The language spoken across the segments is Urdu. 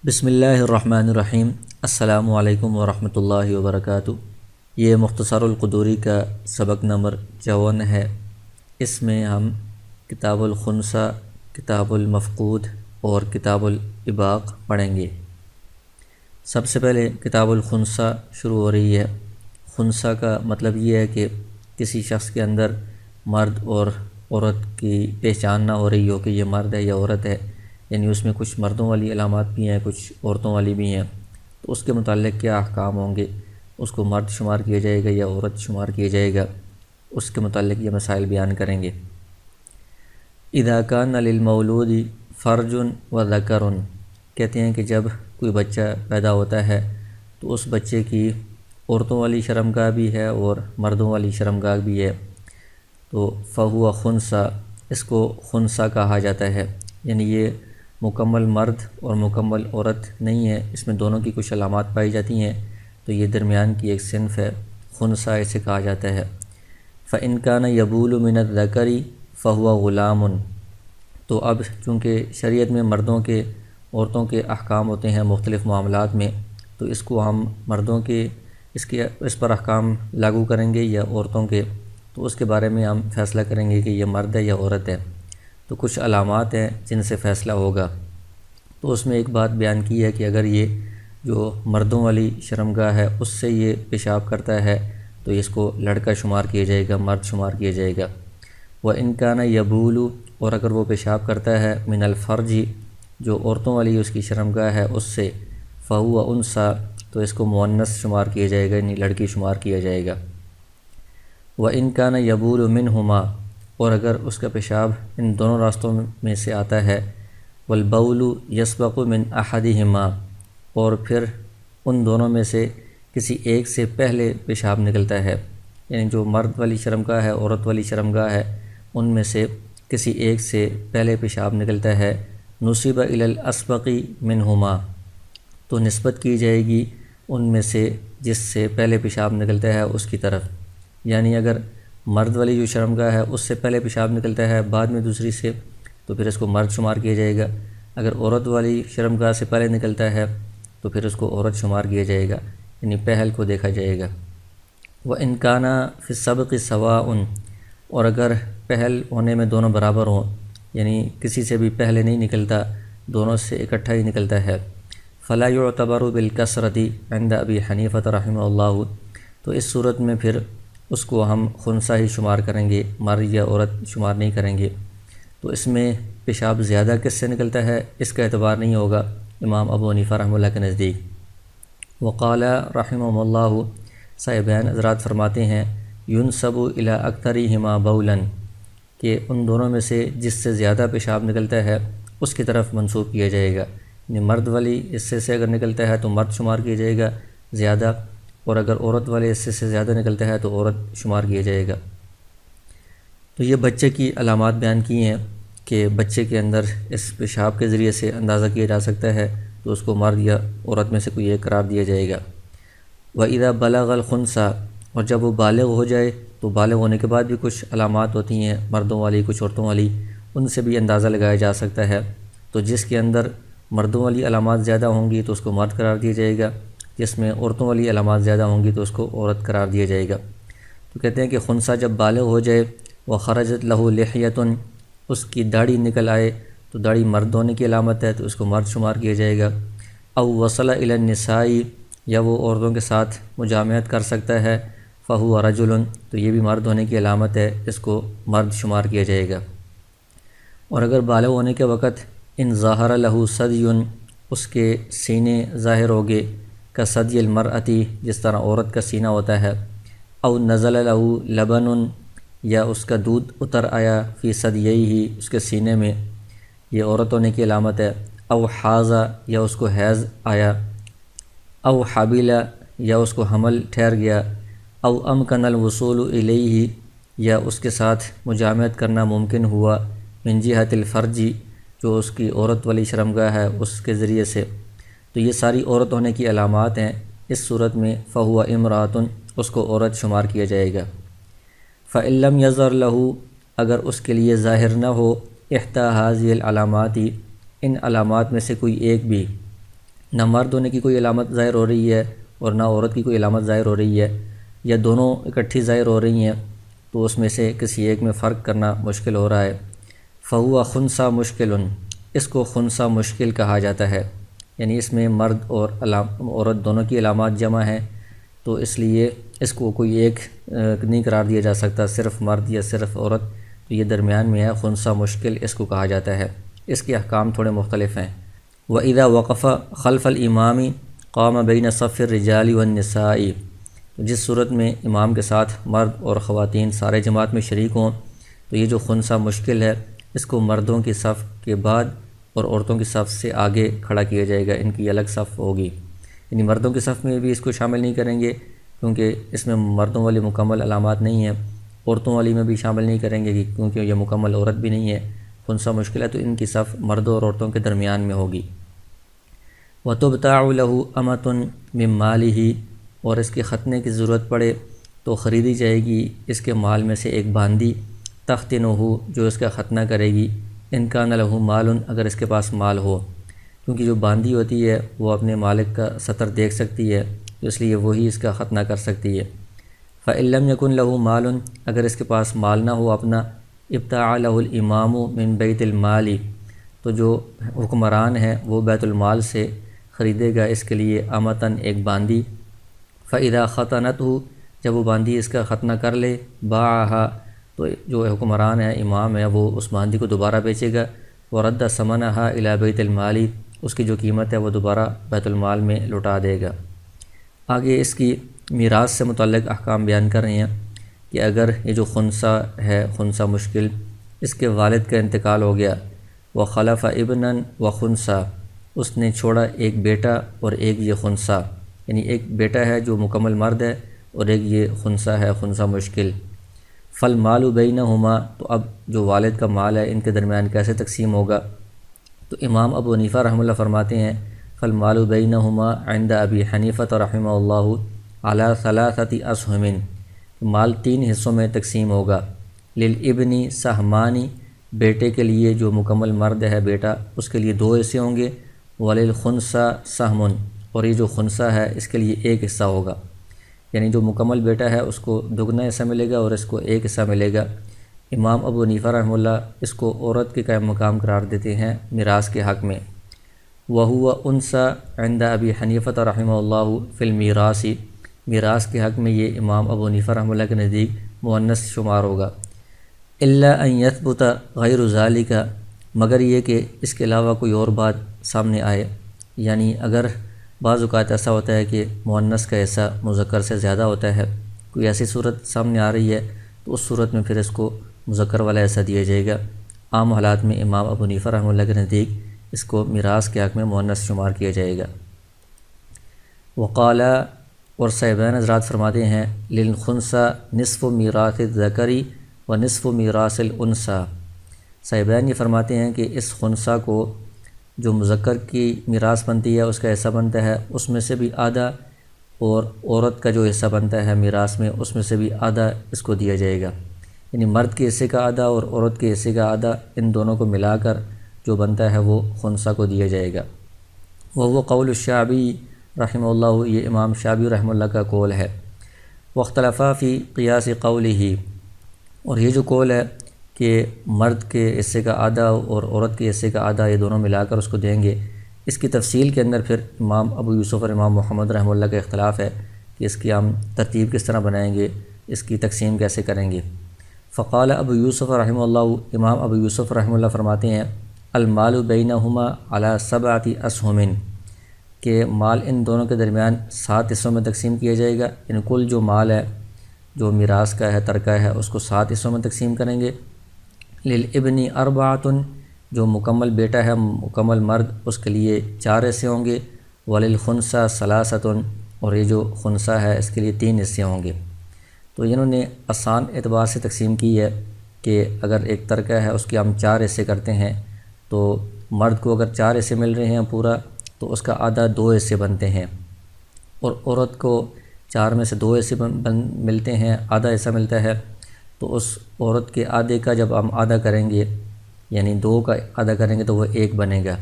بسم اللہ الرحمن الرحیم۔ السلام علیکم ورحمۃ اللہ وبرکاتہ۔ یہ مختصر القدوری کا سبق نمبر 54 ہے۔ اس میں ہم کتاب الخنثی، کتاب المفقود اور کتاب الاباق پڑھیں گے۔ سب سے پہلے کتاب الخنثی شروع ہو رہی ہے۔ خنثی کا مطلب یہ ہے کہ کسی شخص کے اندر مرد اور عورت کی پہچان نہ ہو رہی ہو کہ یہ مرد ہے یا عورت ہے، یعنی اس میں کچھ مردوں والی علامات بھی ہیں، کچھ عورتوں والی بھی ہیں، تو اس کے متعلق کیا احکام ہوں گے، اس کو مرد شمار کیا جائے گا یا عورت شمار کیا جائے گا، اس کے متعلق یہ مسائل بیان کریں گے۔ اذا کان للمولود فرج و ذکر، کہتے ہیں کہ جب کوئی بچہ پیدا ہوتا ہے تو اس بچے کی عورتوں والی شرمگاہ بھی ہے اور مردوں والی شرمگاہ بھی ہے، تو فہو خنثی، اس کو خنثی کہا جاتا ہے، یعنی یہ مکمل مرد اور مکمل عورت نہیں ہے، اس میں دونوں کی کچھ علامات پائی جاتی ہیں، تو یہ درمیان کی ایک صنف ہے، خنثی اسے کہا جاتا ہے۔ فَإِنْ كَانَ يَبُولُ مِنَ الذَّكَرِ فَهُوَ غُلَامٌ، تو اب چونکہ شریعت میں مردوں کے عورتوں کے احکام ہوتے ہیں مختلف معاملات میں، تو اس کو ہم مردوں کے اس پر احکام لاگو کریں گے یا عورتوں کے، تو اس کے بارے میں ہم فیصلہ کریں گے کہ یہ مرد ہے یا عورت ہے۔ تو کچھ علامات ہیں جن سے فیصلہ ہوگا، تو اس میں ایک بات بیان کی ہے کہ اگر یہ جو مردوں والی شرمگاہ ہے اس سے یہ پیشاب کرتا ہے تو اس کو لڑکا شمار کیا جائے گا، مرد شمار کیا جائے گا۔ وَإِنْ كَانَ يَبُولُ، اور اگر وہ پیشاب کرتا ہے من الفرج، جو عورتوں والی اس کی شرمگاہ ہے اس سے، فَهُوَ أُنْثَىٰ، تو اس کو مؤنث شمار کیا جائے گا، یعنی لڑکی شمار کیا جائے گا۔ وَإِنْ كَانَ يَبُولُ مِنْهُمَا، اور اگر اس کا پیشاب ان دونوں راستوں میں سے آتا ہے، والبول یسبق من احدہما، اور پھر ان دونوں میں سے کسی ایک سے پہلے پیشاب نکلتا ہے، یعنی جو مرد والی شرمگاہ ہے، عورت والی شرمگاہ ہے، ان میں سے کسی ایک سے پہلے پیشاب نکلتا ہے، نسب الی الاسبق منہما، تو نسبت کی جائے گی ان میں سے جس سے پہلے پیشاب نکلتا ہے اس کی طرف، یعنی اگر مرد والی جو شرمگاہ ہے اس سے پہلے پیشاب نکلتا ہے بعد میں دوسری سے، تو پھر اس کو مرد شمار کیا جائے گا۔ اگر عورت والی شرمگاہ سے پہلے نکلتا ہے تو پھر اس کو عورت شمار کیا جائے گا، یعنی پہل کو دیکھا جائے گا۔ وَإِنْ كَانَ فِي السَّبْقِ سَوَاءٌ، اور اگر پہل ہونے میں دونوں برابر ہوں، یعنی کسی سے بھی پہلے نہیں نکلتا، دونوں سے اکٹھا ہی نکلتا ہے، فَلَا يُعْتَبَرُ بِالْكَثْرَةِ عِنْدَ أَبِي حَنِيفَةَ رحمہ اللہ، تو اس صورت میں پھر اس کو ہم خنثی ہی شمار کریں گے، مرد یا عورت شمار نہیں کریں گے۔ تو اس میں پیشاب زیادہ کس سے نکلتا ہے اس کا اعتبار نہیں ہوگا امام ابو حنیفہ رحمہ اللہ کے نزدیک۔ وقال رحمہ اللہ، صاحبین حضرات فرماتے ہیں، ينسب الى اکثرہما بولا، کہ ان دونوں میں سے جس سے زیادہ پیشاب نکلتا ہے اس کی طرف منسوب کیا جائے گا، یعنی مرد والی حصے سے اگر نکلتا ہے تو مرد شمار کیا جائے گا زیادہ، اور اگر عورت والے حصے سے زیادہ نکلتا ہے تو عورت شمار کیا جائے گا۔ تو یہ بچے کی علامات بیان کی ہیں کہ بچے کے اندر اس پیشاب کے ذریعے سے اندازہ کیا جا سکتا ہے تو اس کو مرد یا عورت میں سے کوئی ایک قرار دیا جائے گا۔ وَإِذَا بَلَغَ الْخُنثَىٰ، اور جب وہ بالغ ہو جائے تو بالغ ہونے کے بعد بھی کچھ علامات ہوتی ہیں مردوں والی کچھ عورتوں والی، ان سے بھی اندازہ لگایا جا سکتا ہے، تو جس کے اندر مردوں والی علامات زیادہ ہوں گی تو اس کو مرد قرار دیا جائے گا، جس میں عورتوں والی علامات زیادہ ہوں گی تو اس کو عورت قرار دیا جائے گا۔ تو کہتے ہیں کہ خنثی جب بالغ ہو جائے، وخرجت لہ لحیۃ، اس کی داڑھی نکل آئے تو داڑھی مرد ہونے کی علامت ہے تو اس کو مرد شمار کیا جائے گا۔ او وصل الی النساء، یا وہ عورتوں کے ساتھ مجامعت کر سکتا ہے، فہو رجل، تو یہ بھی مرد ہونے کی علامت ہے، اس کو مرد شمار کیا جائے گا۔ اور اگر بالغ ہونے کے وقت ان ظاہر لہ ثدی، اس کے سینے ظاہر ہو گئے، کا ثدی المرأتی، جس طرح عورت کا سینہ ہوتا ہے، او نزل لہ لبن، یا اس کا دودھ اتر آیا فی ثدیہ، اس کے سینے میں، یہ عورت ہونے کی علامت ہے، او حاضہ، یا اس کو حیض آیا، او حابلہ، یا اس کو حمل ٹھہر گیا، او امکن الوصول الیہ، یا اس کے ساتھ مجامعت کرنا ممکن ہوا، من جہت الفرجی، جو اس کی عورت والی شرمگاہ ہے اس کے ذریعے سے، تو یہ ساری عورت ہونے کی علامات ہیں۔ اس صورت میں فہو امرأۃ، اس کو عورت شمار کیا جائے گا۔ فإن لم یظہر لہ، اگر اس کے لیے ظاہر نہ ہو احدی ہذہ العلامات، ان علامات میں سے کوئی ایک بھی، نہ مرد ہونے کی کوئی علامت ظاہر ہو رہی ہے اور نہ عورت کی کوئی علامت ظاہر ہو رہی ہے، یا دونوں اکٹھی ظاہر ہو رہی ہیں، تو اس میں سے کسی ایک میں فرق کرنا مشکل ہو رہا ہے۔ فہو خنثی مشکل، اس کو خنثی مشکل کہا جاتا ہے، یعنی اس میں مرد اور عورت دونوں کی علامات جمع ہیں، تو اس لیے اس کو کوئی ایک نہیں قرار دیا جا سکتا، صرف مرد یا صرف عورت، تو یہ درمیان میں ہے، خنثی مشکل اس کو کہا جاتا ہے۔ اس کے احکام تھوڑے مختلف ہیں۔ وَإِذَا وَقَفَ خَلْفَ الْإِمَامِ قَامَ بَيْنَ صَفِّ الرِّجَالِ وَالنِّسَاءِ، جس صورت میں امام کے ساتھ مرد اور خواتین سارے جماعت میں شریک ہوں، تو یہ جو خنثی مشکل ہے اس کو مردوں کی صف کے بعد اور عورتوں کی صف سے آگے کھڑا کیا جائے گا، ان کی الگ صف ہوگی، یعنی مردوں کی صف میں بھی اس کو شامل نہیں کریں گے کیونکہ اس میں مردوں والی مکمل علامات نہیں ہیں، عورتوں والی میں بھی شامل نہیں کریں گے کیونکہ یہ مکمل عورت بھی نہیں ہے، خنثی مشکل ہے، تو ان کی صف مردوں اور عورتوں کے درمیان میں ہوگی۔ وَتُبْتَاعُ لَهُ أَمَةٌ مِّن مَّالِهِ، اور اس کے ختنے کی ضرورت پڑے تو خریدی جائے گی اس کے مال میں سے ایک باندی، تختنه، جو اس کا ختنہ کرے گی، ان کان له مال، اگر اس کے پاس مال ہو، کیونکہ جو باندی ہوتی ہے وہ اپنے مالک کا ستر دیکھ سکتی ہے، تو اس لیے وہی اس کا ختنہ کر سکتی ہے۔ فَإِن لَّمْ يَكُن لَّهُ مَالٌ، اگر اس کے پاس مال نہ ہو اپنا، ابتاع له الامام من بیت المال، تو جو حکمران ہے وہ بیت المال سے خریدے گا اس کے لیے امتن، ایک باندی۔ فَإِذَا خَطَنَتْهُ، جب وہ باندی اس کا ختنہ کر لے، باعها، تو جو حکمران ہے، امام ہے، وہ اس باندی کو دوبارہ بیچے گا، وَرَدَّ ثَمَنَهَا إِلَى بَيْتِ الْمَالِ، اس کی جو قیمت ہے وہ دوبارہ بیت المال میں لوٹا دے گا۔ آگے اس کی میراث سے متعلق احکام بیان کر رہے ہیں کہ اگر یہ جو خنثی ہے، خنثی مشکل، اس کے والد کا انتقال ہو گیا، وَخَلَفَ ابْنًا وَخُنثىٰ، اس نے چھوڑا ایک بیٹا اور ایک یہ خنثی، یعنی ایک بیٹا ہے جو مکمل مرد ہے اور ایک یہ خنثی ہے، خنثی مشکل۔ فَالْمَالُ بَيْنَهُمَا، تو اب جو والد کا مال ہے ان کے درمیان کیسے تقسیم ہوگا؟ تو امام ابو حنیفہ رحمہ اللہ فرماتے ہیں، فَالْمَالُ بَيْنَهُمَا عِنْدَ أَبِي حَنِيفَةَ رَحِمَهُ اللَّهُ عَلَى 3 أَسْهُمٍ، مال 3 حصوں میں تقسیم ہوگا۔ لِلْإِبْنِ سَهْمَانِ، بیٹے کے لیے جو مکمل مرد ہے بیٹا، اس کے لیے 2 حصے ہوں گے، وَلِلْخُنثىٰ سَهْمٌ، اور یہ جو خنثی ہے اس کے لیے 1 حصہ ہوگا، یعنی جو مکمل بیٹا ہے اس کو دگنا حصہ ملے گا اور اس کو 1 حصہ ملے گا۔ امام ابو حنیفہ رحمہ اللہ اس کو عورت کے قائم مقام قرار دیتے ہیں میراث کے حق میں۔ وَهُوَ أُنثىٰ عِنْدَ أَبِي حَنِيفَةَ رَحِمَهُ اللَّهُ فِي الْمِيرَاثِ، میراث کے حق میں یہ امام ابو حنیفہ رحمہ اللہ کے نزدیک مؤنث شمار ہوگا۔ إِلَّا أَن يَثْبُتَ غَيْرُ ذَلِكَ، مگر یہ کہ اس کے علاوہ کوئی اور بات سامنے آئے، یعنی اگر بعض اوقات ایسا ہوتا ہے کہ مؤنث کا حصہ مذکر سے زیادہ ہوتا ہے، کوئی ایسی صورت سامنے آ رہی ہے تو اس صورت میں پھر اس کو مذکر والا حصہ دیا جائے گا۔ عام حالات میں امام ابو حنیفہ رحمہ اللہ کے نزدیک اس کو میراث کے حق میں مؤنث شمار کیا جائے گا۔ وقال، اور صاحبین حضرات فرماتے ہیں، للخنثیٰ نصف میراث الذکر و نصف میراث الانثیٰ، صاحبین یہ فرماتے ہیں کہ اس خنثیٰ کو جو مذکر کی میراث بنتی ہے اس کا حصہ بنتا ہے اس میں سے بھی آدھا، اور عورت کا جو حصہ بنتا ہے میراث میں اس میں سے بھی آدھا اس کو دیا جائے گا، یعنی مرد کے حصے کا آدھا اور عورت کے حصے کا آدھا، ان دونوں کو ملا کر جو بنتا ہے وہ خنثیٰ کو دیا جائے گا۔ وہ قول الشعبی رحمہ اللہ، یہ امام شعبی رحمہ اللہ کا قول ہے۔ واختلفا فی قیاس قولہ، اور یہ جو قول ہے کہ مرد کے حصے کا آدھا اور عورت کے حصے کا آدھا یہ دونوں ملا کر اس کو دیں گے، اس کی تفصیل کے اندر پھر امام ابو یوسف اور امام محمد رحمہ اللہ کا اختلاف ہے کہ اس کی ہم ترتیب کس طرح بنائیں گے، اس کی تقسیم کیسے کریں گے۔ فقال ابو یوسف رحمہ اللہ، امام ابو یوسف رحمہ اللہ فرماتے ہیں، المال بینہما علی 7 اسہم، کہ مال ان دونوں کے درمیان 7 حصوں میں تقسیم کیا جائے گا، یعنی کل جو مال ہے جو میراث کا ہے، ترکہ ہے، اس کو 7 حصوں میں تقسیم کریں گے۔ للابن 4، جو مکمل بیٹا ہے، مکمل مرد، اس کے لیے 4 حصے ہوں گے۔ وللخنثیٰ 3، اور یہ جو خنثیٰ ہے اس کے لیے 3 حصے ہوں گے۔ تو انہوں نے آسان اعتبار سے تقسیم کی ہے کہ اگر ایک ترکہ ہے اس کے ہم 4 حصے کرتے ہیں تو مرد کو اگر 4 حصے مل رہے ہیں پورا تو اس کا آدھا 2 حصے بنتے ہیں، اور عورت کو 4 میں سے 2 حصے ملتے ہیں، آدھا حصہ ملتا ہے، تو اس عورت کے آدھے کا جب ہم آدھا کریں گے، یعنی 2 کا آدھا کریں گے تو وہ 1 بنے گا،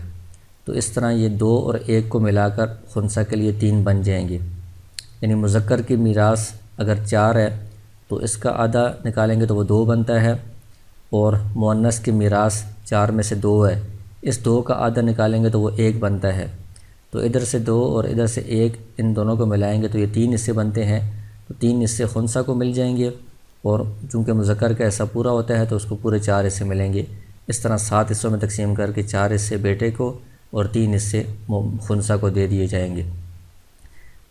تو اس طرح یہ 2 اور 1 کو ملا کر خنثی کے لیے 3 بن جائیں گے۔ یعنی مذکر کی میراث اگر 4 ہے تو اس کا آدھا نکالیں گے تو وہ 2 بنتا ہے، اور مؤنث کی میراث 4 میں سے 2 ہے، اس 2 کا آدھا نکالیں گے تو وہ 1 بنتا ہے۔ تو ادھر سے 2 اور ادھر سے 1 ان دونوں کو ملائیں گے تو یہ 3 حصے بنتے ہیں، تو 3 حصے خنثی کو مل جائیں گے، اور چونکہ مذکر کا حصہ پورا ہوتا ہے تو اس کو پورے 4 حصے ملیں گے۔ اس طرح 7 حصوں میں تقسیم کر کے 4 حصے بیٹے کو اور 3 حصے خنثی کو دے دیے جائیں گے۔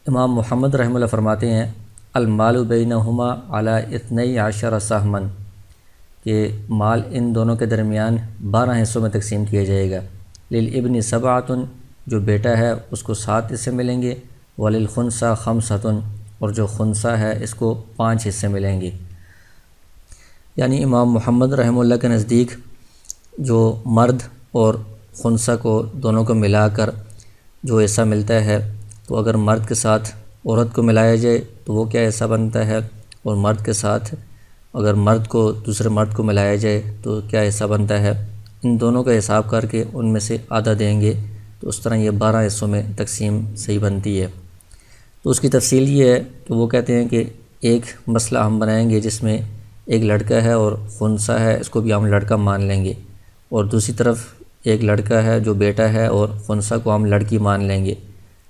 امام محمد رحمہ اللہ فرماتے ہیں المال بینہما علی 12 سہما، کہ مال ان دونوں کے درمیان 12 حصوں میں تقسیم کیا جائے گا۔ للابن 7، جو بیٹا ہے اس کو 7 حصے ملیں گے، وللخنثی 5، اور جو خنثی ہے اس کو 5 حصے ملیں گے۔ یعنی امام محمد رحمہ اللہ کے نزدیک جو مرد اور خنثی کو دونوں کو ملا کر جو حصہ ملتا ہے، تو اگر مرد کے ساتھ عورت کو ملایا جائے تو وہ کیا حصہ بنتا ہے، اور مرد کے ساتھ اگر مرد کو دوسرے مرد کو ملایا جائے تو کیا حصہ بنتا ہے، ان دونوں کا حساب کر کے ان میں سے آدھا دیں گے، تو اس طرح یہ 12 حصوں میں تقسیم صحیح بنتی ہے۔ تو اس کی تفصیل یہ ہے کہ وہ کہتے ہیں کہ ایک مسئلہ ہم بنائیں گے جس میں ایک لڑکا ہے اور خنثی ہے، اس کو بھی ہم لڑکا مان لیں گے، اور دوسری طرف ایک لڑکا ہے جو بیٹا ہے اور خنثی کو ہم لڑکی مان لیں گے،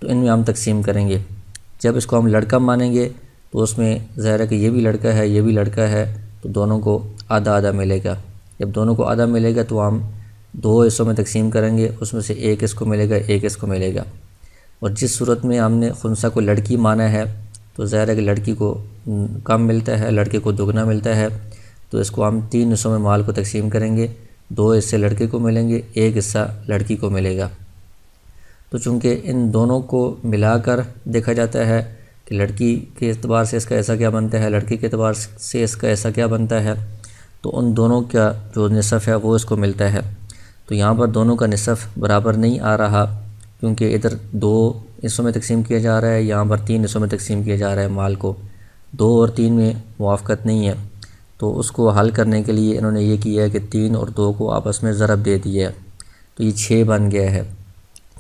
تو ان میں ہم تقسیم کریں گے۔ جب اس کو ہم لڑکا مانیں گے تو اس میں ظاہر ہے کہ یہ بھی لڑکا ہے یہ بھی لڑکا ہے، تو دونوں کو آدھا آدھا ملے گا۔ جب دونوں کو آدھا ملے گا تو ہم 2 حصوں میں تقسیم کریں گے، اس میں سے ایک اس کو ملے گا ایک اس کو ملے گا۔ اور جس صورت میں ہم نے خنثی کو لڑکی مانا ہے تو ظاہر ہے کہ لڑکی کو کم ملتا ہے، لڑکے کو دگنا ملتا ہے، تو اس کو ہم 3 حصوں میں مال کو تقسیم کریں گے، 2 حصے لڑکے کو ملیں گے، 1 حصہ لڑکی کو ملے گا۔ تو چونکہ ان دونوں کو ملا کر دیکھا جاتا ہے کہ لڑکی کے اعتبار سے اس کا ایسا کیا بنتا ہے، لڑکی کے اعتبار سے اس کا ایسا کیا بنتا ہے، تو ان دونوں کا جو نصف ہے وہ اس کو ملتا ہے۔ تو یہاں پر دونوں کا نصف برابر نہیں آ رہا، کیونکہ ادھر 2 حصوں میں تقسیم کیا جا رہا ہے، یہاں پر 3 حصوں میں تقسیم کیا جا رہا ہے مال کو، 2 اور 3 میں موافقت نہیں ہے۔ تو اس کو حل کرنے کے لیے انہوں نے یہ کیا ہے کہ 3 اور 2 کو آپس میں ضرب دے دیا ہے، تو یہ 6 بن گیا ہے۔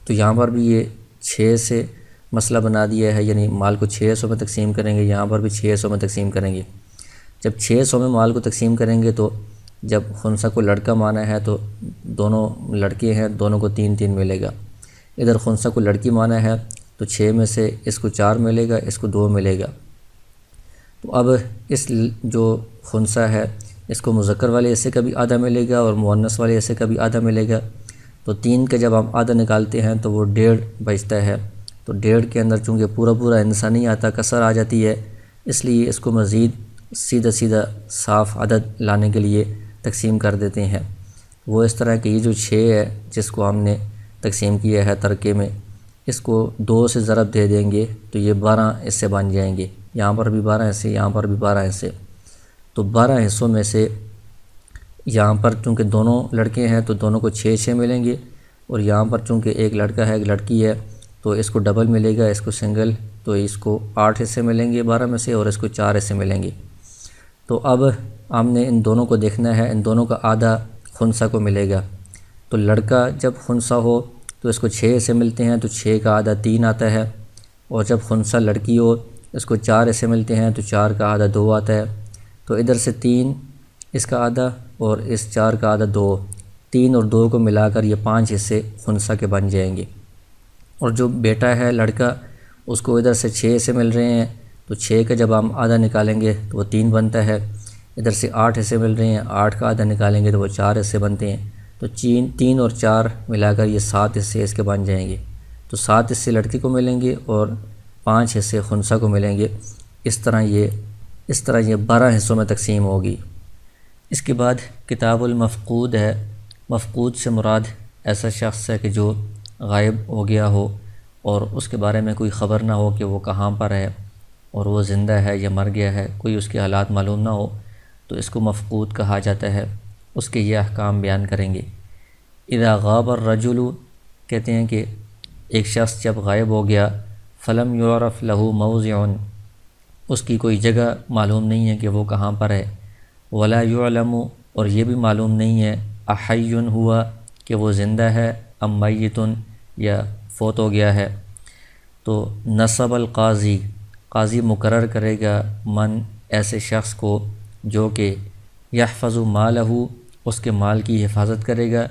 تو یہاں پر بھی یہ 6 سے مسئلہ بنا دیا ہے، یعنی مال کو 6 حصوں میں تقسیم کریں گے، یہاں پر بھی 6 حصوں میں تقسیم کریں گے۔ جب 6 حصوں میں مال کو تقسیم کریں گے تو جب خنثی کو لڑکا مانا ہے تو دونوں لڑکے ہیں، دونوں کو 3 ملے گا۔ ادھر خنثی کو لڑکی مانا ہے تو 6 میں سے اس کو 4 ملے گا، اس کو 2 ملے گا۔ تو اب اس جو خنثی ہے اس کو مذکر والے حصے کا بھی آدھا ملے گا اور مؤنث والے حصے کا بھی آدھا ملے گا۔ تو 3 کا جب ہم آدھا نکالتے ہیں تو وہ 1.5 بچتا ہے، تو 1.5 کے اندر چونکہ پورا حصہ نہیں آتا، کسر آ جاتی ہے، اس لیے اس کو مزید سیدھا صاف عدد لانے کے لیے تقسیم کر دیتے ہیں۔ وہ اس طرح کہ یہ جو 6 ہے جس کو ہم نے تقسیم کیا ہے ترکے میں، اس کو 2 سے ضرب دے دیں گے تو یہ 12 حصے بن جائیں گے، یہاں پر بھی 12 حصے، یہاں پر بھی 12 حصے۔ تو 12 حصوں میں سے یہاں پر چونکہ دونوں لڑکے ہیں تو دونوں کو 6 ملیں گے، اور یہاں پر چونکہ ایک لڑکا ہے ایک لڑکی ہے تو اس کو ڈبل ملے گا، اس کو سنگل، تو اس کو 8 حصے ملیں گے 12 میں سے، اور اس کو 4 حصے ملیں گے۔ تو اب ہم نے ان دونوں کو دیکھنا ہے، ان دونوں کا آدھا خنثی کو ملے گا۔ تو لڑکا جب خنثی ہو تو اس کو 6 حصے ملتے ہیں، تو 6 کا آدھا 3 آتا ہے، اور جب خنثی لڑکی ہو اس کو 4 حصے ملتے ہیں تو 4 کا آدھا 2 آتا ہے۔ تو ادھر سے 3 اس کا آدھا اور اس 4 کا آدھا 2، 3 اور 2 کو ملا کر یہ 5 حصے خنثی کے بن جائیں گے۔ اور جو بیٹا ہے لڑکا اس کو ادھر سے 6 حصے مل رہے ہیں، تو 6 کا جب ہم آدھا نکالیں گے تو وہ 3 بنتا ہے۔ ادھر سے 8 حصے مل رہے ہیں، 8 کا آدھا نکالیں گے تو وہ 4 حصے بنتے ہیں، تو 3 اور 4 ملا کر یہ 7 حصے اس کے بن جائیں گے۔ تو 7 حصے لڑکی کو ملیں گے اور 5 حصے خنثی کو ملیں گے۔ اس طرح یہ 12 حصوں میں تقسیم ہوگی۔ اس کے بعد کتاب المفقود ہے۔ مفقود سے مراد ایسا شخص ہے کہ جو غائب ہو گیا ہو اور اس کے بارے میں کوئی خبر نہ ہو کہ وہ کہاں پر ہے اور وہ زندہ ہے یا مر گیا ہے، کوئی اس کے حالات معلوم نہ ہو، تو اس کو مفقود کہا جاتا ہے۔ اس کے یہ احکام بیان کریں گے۔ اذا غاب الرجل، کہتے ہیں کہ ایک شخص جب غائب ہو گیا، فلم یعرف له موضع، اس کی کوئی جگہ معلوم نہیں ہے کہ وہ کہاں پر ہے، ولا یعلم، اور یہ بھی معلوم نہیں ہے احی ہوا کہ وہ زندہ ہے ام میت، یا فوت ہو گیا ہے، تو نصب القاضی، قاضی مقرر کرے گا من ایسے شخص کو جو کہ یحفظ مالہ، اس کے مال کی حفاظت کرے گا،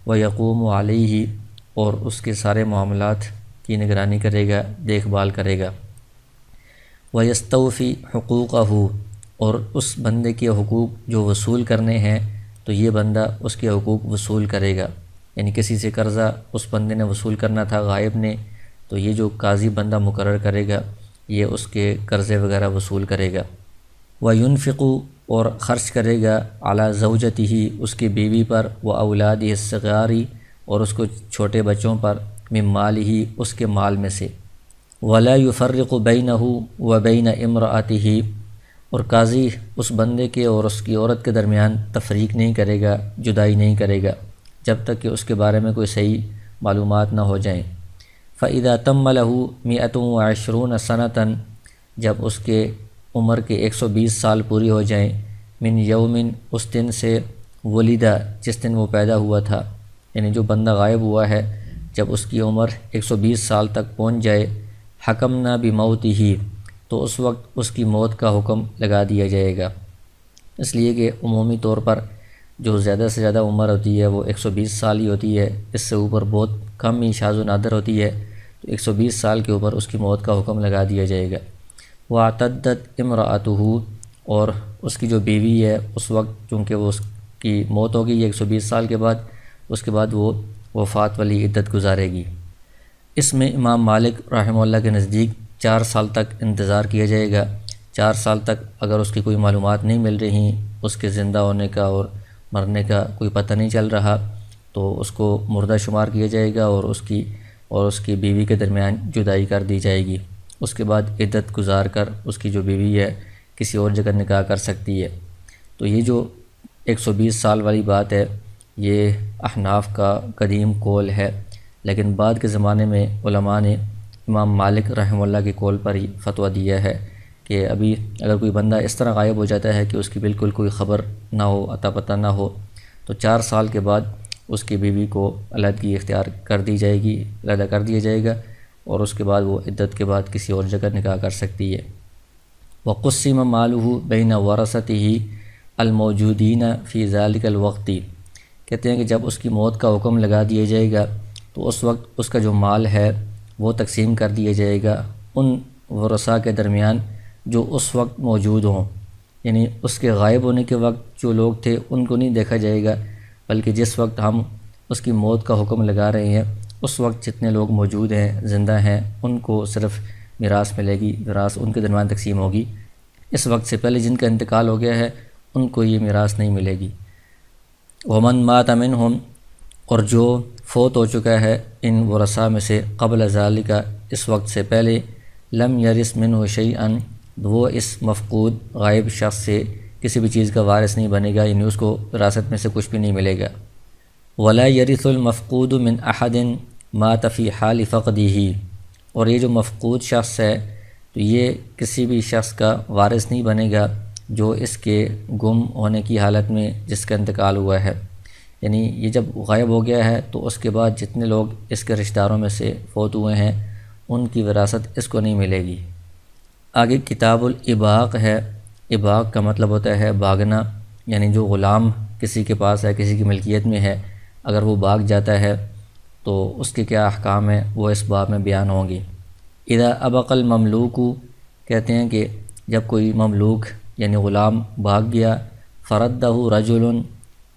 ویقوم علیہ، اور اس کے سارے معاملات کی نگرانی کرے گا، دیکھ بھال کرے گا، ویستوفی حقوقہ، اور اس بندے کے حقوق جو وصول کرنے ہیں تو یہ بندہ اس کے حقوق وصول کرے گا، یعنی کسی سے قرضہ اس بندے نے وصول کرنا تھا غائب نے، تو یہ جو قاضی بندہ مقرر کرے گا یہ اس کے قرضے وغیرہ وصول کرے گا، وینفق، اور خرچ کرے گا علی زوجتہ، اس کی بیوی پر، و اولادہ الصغار، اور اس کو چھوٹے بچوں پر، من مالہ، اس کے مال میں سے، ولا یفرق بینہ و بین امرأتہ، اور قاضی اس بندے کے اور اس کی عورت کے درمیان تفریق نہیں کرے گا، جدائی نہیں کرے گا، جب تک کہ اس کے بارے میں کوئی صحیح معلومات نہ ہو جائیں۔ فَإِذَا تَمَّ لَهُ 120 سَنَةً، جب اس کے عمر کے 120 سال پوری ہو جائیں، من یومن، اس دن سے، ولیدہ، جس دن وہ پیدا ہوا تھا، یعنی جو بندہ غائب ہوا ہے جب اس کی عمر 120 سال تک پہنچ جائے، حکمنا بموتہ، تو اس وقت اس کی موت کا حکم لگا دیا جائے گا، اس لیے کہ عمومی طور پر جو زیادہ سے زیادہ عمر ہوتی ہے وہ 120 سال ہی ہوتی ہے، اس سے اوپر بہت کم ہی شاذ و نادر ہوتی ہے، تو 120 سال کے اوپر اس کی موت کا حکم لگا دیا جائے گا۔ وَاعْتَدَّتْ امْرَأَتُهُ، اور اس کی جو بیوی ہے اس وقت چونکہ وہ اس کی موت ہوگی 120 سال کے بعد، اس کے بعد وہ وفات والی عدت گزارے گی۔ اس میں امام مالک رحمہ اللہ کے نزدیک 4 سال تک انتظار کیا جائے گا۔ 4 سال تک اگر اس کی کوئی معلومات نہیں مل رہی، اس کے زندہ ہونے کا اور مرنے کا کوئی پتہ نہیں چل رہا، تو اس کو مردہ شمار کیا جائے گا اور اس کی بیوی کے درمیان جدائی کر دی جائے گی۔ اس کے بعد عدت گزار کر اس کی جو بیوی ہے کسی اور جگہ نکاح کر سکتی ہے۔ تو یہ جو 120 سال والی بات ہے یہ احناف کا قدیم قول ہے، لیکن بعد کے زمانے میں علماء نے امام مالک رحمہ اللہ کے قول پر ہی فتویٰ دیا ہے کہ ابھی اگر کوئی بندہ اس طرح غائب ہو جاتا ہے کہ اس کی بالکل کوئی خبر نہ ہو، اتا پتہ نہ ہو، تو 4 سال کے بعد اس کی بیوی کو علیحدگی اختیار کر دی جائے گی، علیحدہ کر دیا جائے گا، اور اس کے بعد وہ عدت کے بعد کسی اور جگہ نکاح کر سکتی ہے۔ وَقُسِّمَ مَالُهُ بَيْنَ وَرَثَتِهِ الْمَوْجُودِينَ فِي ذَلِكَ الْوَقْتِ، کہتے ہیں کہ جب اس کی موت کا حکم لگا دیا جائے گا تو اس وقت اس کا جو مال ہے وہ تقسیم کر دیا جائے گا ان ورثاء کے درمیان جو اس وقت موجود ہوں، یعنی اس کے غائب ہونے کے وقت جو لوگ تھے ان کو نہیں دیکھا جائے گا، بلکہ جس وقت ہم اس کی موت کا حکم لگا رہے ہیں اس وقت جتنے لوگ موجود ہیں، زندہ ہیں، ان کو صرف میراث ملے گی، میراث ان کے درمیان تقسیم ہوگی۔ اس وقت سے پہلے جن کا انتقال ہو گیا ہے ان کو یہ میراث نہیں ملے گی۔ ومن مات منہم، اور جو فوت ہو چکا ہے ان ورثاء میں سے، قبل ذالک، اس وقت سے پہلے، لم یرث منہ شیئا، وہ اس مفقود غائب شخص سے کسی بھی چیز کا وارث نہیں بنے گا، یعنی اس کو وراثت میں سے کچھ بھی نہیں ملے گا۔ ولا یرث المفقود من احد مات فی حال فقدہ، اور یہ جو مفقود شخص ہے تو یہ کسی بھی شخص کا وارث نہیں بنے گا جو اس کے گم ہونے کی حالت میں جس کا انتقال ہوا ہے، یعنی یہ جب غائب ہو گیا ہے تو اس کے بعد جتنے لوگ اس کے رشتہ داروں میں سے فوت ہوئے ہیں ان کی وراثت اس کو نہیں ملے گی۔ آگے کتاب الاباق ہے۔ اباق کا مطلب ہوتا ہے بھاگنا، یعنی جو غلام کسی کے پاس ہے، کسی کی ملکیت میں ہے، اگر وہ بھاگ جاتا ہے تو اس کے کیا احکام ہیں وہ اس باب میں بیان ہوں گی۔ اذا ابق المملوک، کہتے ہیں کہ جب کوئی مملوک یعنی غلام بھاگ گیا، فردہ رجل،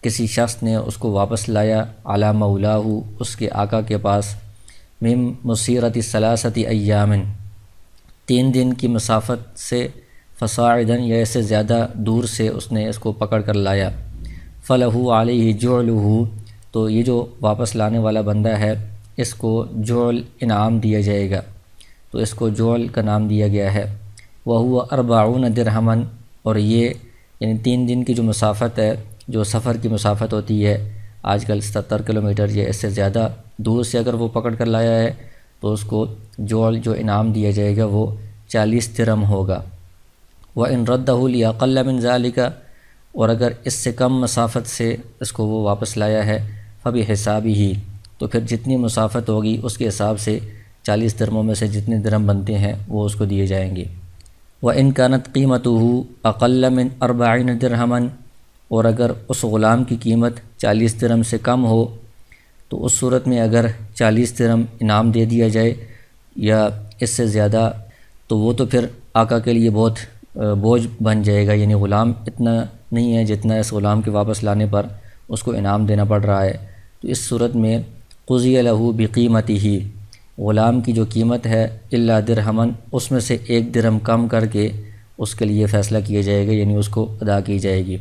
کسی شخص نے اس کو واپس لایا، علی مولاہ، اس کے آقا کے پاس، من مسیرت 3 ایام، 3 دن کی مسافت سے، فصاعدا، یا اس سے زیادہ دور سے اس نے اس کو پکڑ کر لایا، فلہ علیہ جعلہ، تو یہ جو واپس لانے والا بندہ ہے اس کو جعل انعام دیا جائے گا، تو اس کو جعل کا نام دیا گیا ہے۔ وہو 40 درہما، اور یہ یعنی 3 دن کی جو مسافت ہے، جو سفر کی مسافت ہوتی ہے آج کل 77 کلومیٹر یا اس سے زیادہ دور سے اگر وہ پکڑ کر لایا ہے تو اس کو جعل جو انعام دیا جائے گا وہ 40 درہم ہوگا۔ وَإِن رَدَّهُ لِأَقَلَّ مِنْ ذَلِكَ، اور اگر اس سے کم مسافت سے اس کو وہ واپس لایا ہے، فَبِحِسَابِهِ، تو پھر جتنی مسافت ہوگی اس کے حساب سے 40 درہموں میں سے جتنے درہم بنتے ہیں وہ اس کو دیے جائیں گے۔ وَإِنْ كَانَتْ قِيمَتُهُ أَقَلَّ مِنْ 40 دِرْهَمًا، اور اگر اس غلام کی قیمت 40 درہم سے کم ہو تو اس صورت میں اگر 40 درہم انعام دے دیا جائے یا اس سے زیادہ، تو وہ تو پھر آقا کے لیے بہت بوجھ بن جائے گا، یعنی غلام اتنا نہیں ہے جتنا اس غلام کے واپس لانے پر اس کو انعام دینا پڑ رہا ہے۔ تو اس صورت میں قُضِيَ لَهُ بِقِيمَتِهِ، غلام کی جو قیمت ہے الا درہمن، اس میں سے 1 درہم کم کر کے اس کے لیے فیصلہ کیا جائے گا، یعنی اس کو ادا کی جائے گی۔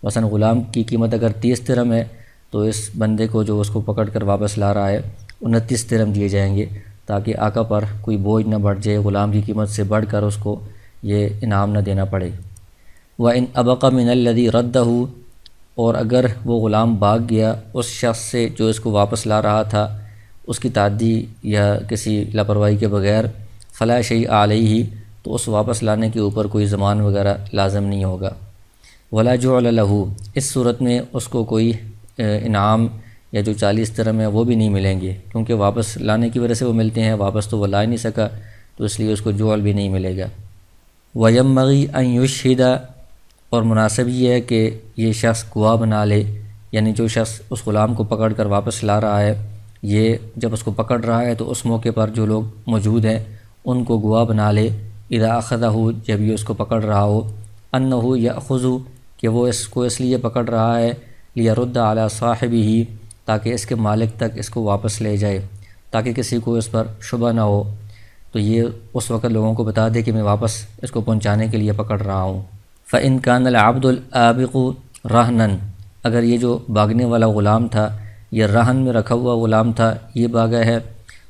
مثلا غلام کی قیمت اگر 30 درہم ہے تو اس بندے کو جو اس کو پکڑ کر واپس لا رہا ہے 29 درہم دیے جائیں گے، تاکہ آقا پر کوئی بوجھ نہ بڑھ جائے، غلام کی قیمت سے بڑھ کر اس کو یہ انعام نہ دینا پڑے۔ وَإِنْ أَبَقَ مِنَ الَّذِي رَدَّهُ، اور اگر وہ غلام بھاگ گیا اس شخص سے جو اس کو واپس لا رہا تھا، اس کی تعدی یا کسی لاپرواہی کے بغیر، فَلَا شَيْءَ عَلَيْهِ، تو اس واپس لانے کے اوپر کوئی ضمان وغیرہ لازم نہیں ہوگا۔ وَلَا جُعْلَ لَهُ، اس صورت میں اس کو کوئی انعام یا جو 40 درہم ہے وہ بھی نہیں ملیں گے، کیونکہ واپس لانے کی وجہ سے وہ ملتے ہیں، واپس تو وہ لا ہی نہیں سکا، تو اس لیے اس کو جعل بھی نہیں ملے گا۔ وَيَنبَغِي أَن يُشْهِدَ، اور مناسب یہ ہے کہ یہ شخص گواہ بنا لے، یعنی جو شخص اس غلام کو پکڑ کر واپس لا رہا ہے، یہ جب اس کو پکڑ رہا ہے تو اس موقع پر جو لوگ موجود ہیں ان کو گواہ بنا لے، اذا اخذہ، جب یہ اس کو پکڑ رہا ہو، انہ یاخذ، کہ وہ اس کو اس لیے پکڑ رہا ہے، لیرد علی صاحبہ، تاکہ اس کے مالک تک اس کو واپس لے جائے، تاکہ کسی کو اس پر شبہ نہ ہو، تو یہ اس وقت لوگوں کو بتا دے کہ میں واپس اس کو پہنچانے کے لیے پکڑ رہا ہوں۔ فَإِنْ كَانَ الْعَبْدُ الْآبِقُ رَهْنًا، اگر یہ جو بھاگنے والا غلام تھا یہ رہن میں رکھا ہوا غلام تھا، یہ بھاگا ہے،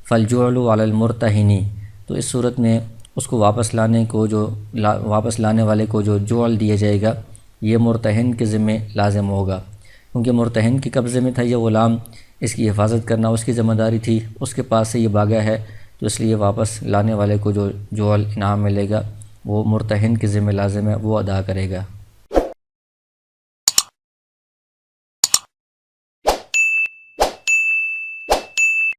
فَالْجُعْلُ عَلَى الْمُرْتَهِنِ، تو اس صورت میں اس کو واپس لانے والے کو جو جعل دیا جائے گا یہ مرتہن کے ذمہ لازم ہوگا، کیونکہ مرتہن کے قبضے میں تھا یہ غلام، اس کی حفاظت کرنا اس کی ذمہ داری تھی، اس کے پاس سے یہ بھاگا ہے، تو اس لیے واپس لانے والے کو جو جعل انعام ملے گا وہ مرتہن کے ذمہ لازم ہے، وہ ادا کرے گا۔